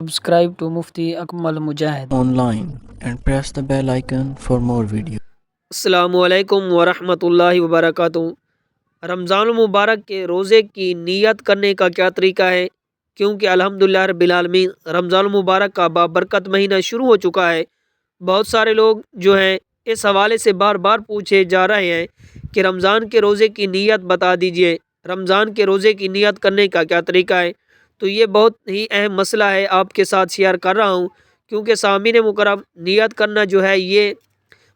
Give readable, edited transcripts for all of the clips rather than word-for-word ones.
Subscribe to Mufti Akmal Mujahid online and press the bell icon for more videos. السلام علیکم ورحمۃ اللہ وبرکاتہ۔ رمضان المبارک کے روزے کی نیت کرنے کا کیا طریقہ ہے؟ کیونکہ الحمدللہ رب العالمین رمضان المبارک کا بابرکت مہینہ شروع ہو چکا ہے۔ بہت سارے لوگ جو ہیں اس حوالے سے بار بار پوچھے جا رہے ہیں کہ رمضان کے روزے کی نیت بتا دیجئے، رمضان کے روزے کی نیت کرنے کا کیا طریقہ ہے؟ تو یہ بہت ہی اہم مسئلہ ہے، آپ کے ساتھ شیئر کر رہا ہوں، کیونکہ سامعین مکرم نیت کرنا جو ہے یہ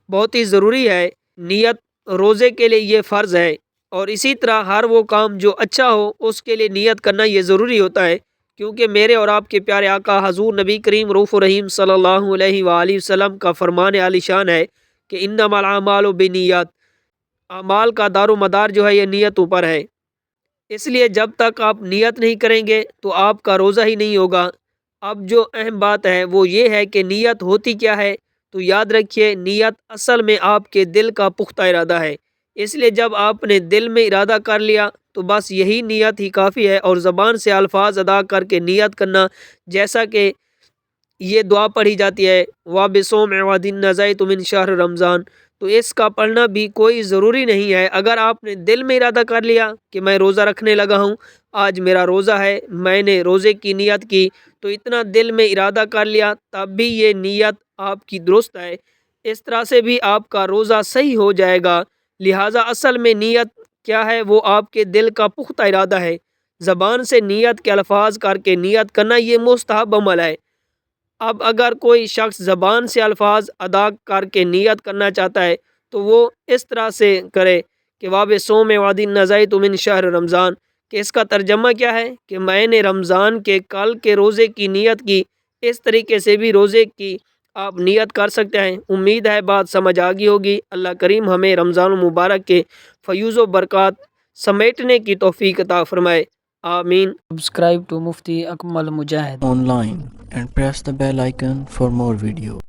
بہت ہی ضروری ہے۔ نیت روزے کے لیے یہ فرض ہے، اور اسی طرح ہر وہ کام جو اچھا ہو اس کے لیے نیت کرنا یہ ضروری ہوتا ہے، کیونکہ میرے اور آپ کے پیارے آقا حضور نبی کریم رؤوف الرحیم صلی اللہ علیہ وآلہ وسلم کا فرمان عالی شان ہے کہ انما الاعمال بالنیات، اعمال کا دار و مدار جو ہے یہ نیتوں پر ہے۔ اس لیے جب تک آپ نیت نہیں کریں گے تو آپ کا روزہ ہی نہیں ہوگا۔ اب جو اہم بات ہے وہ یہ ہے کہ نیت ہوتی کیا ہے؟ تو یاد رکھیے، نیت اصل میں آپ کے دل کا پختہ ارادہ ہے۔ اس لیے جب آپ نے دل میں ارادہ کر لیا تو بس یہی نیت ہی کافی ہے، اور زبان سے الفاظ ادا کر کے نیت کرنا، جیسا کہ یہ دعا پڑھی جاتی ہے وَبِصَوْمِ غَدٍ نَزَيْتُ مِنْ شَهْرِ رمضان، تو اس کا پڑھنا بھی کوئی ضروری نہیں ہے۔ اگر آپ نے دل میں ارادہ کر لیا کہ میں روزہ رکھنے لگا ہوں، آج میرا روزہ ہے، میں نے روزے کی نیت کی، تو اتنا دل میں ارادہ کر لیا تب بھی یہ نیت آپ کی درست ہے۔ اس طرح سے بھی آپ کا روزہ صحیح ہو جائے گا۔ لہٰذا اصل میں نیت کیا ہے؟ وہ آپ کے دل کا پختہ ارادہ ہے۔ زبان سے نیت کے الفاظ کر کے نیت کرنا یہ مستحب عمل ہے۔ اب اگر کوئی شخص زبان سے الفاظ ادا کر کے نیت کرنا چاہتا ہے تو وہ اس طرح سے کرے کہ وَبِصَوْمِ غَدٍ نَزَيْتُ مِنْ شَهْرِ رمضان، کہ اس کا ترجمہ کیا ہے کہ میں نے رمضان کے کل کے روزے کی نیت کی۔ اس طریقے سے بھی روزے کی آپ نیت کر سکتے ہیں۔ امید ہے بات سمجھ آ گئی ہوگی۔ اللہ کریم ہمیں رمضان المبارک کے فیوز و برکات سمیٹنے کی توفیق عطا فرمائے، آمین۔ Subscribe to Mufti Akmal Mujahid Online and press the bell icon for more videos.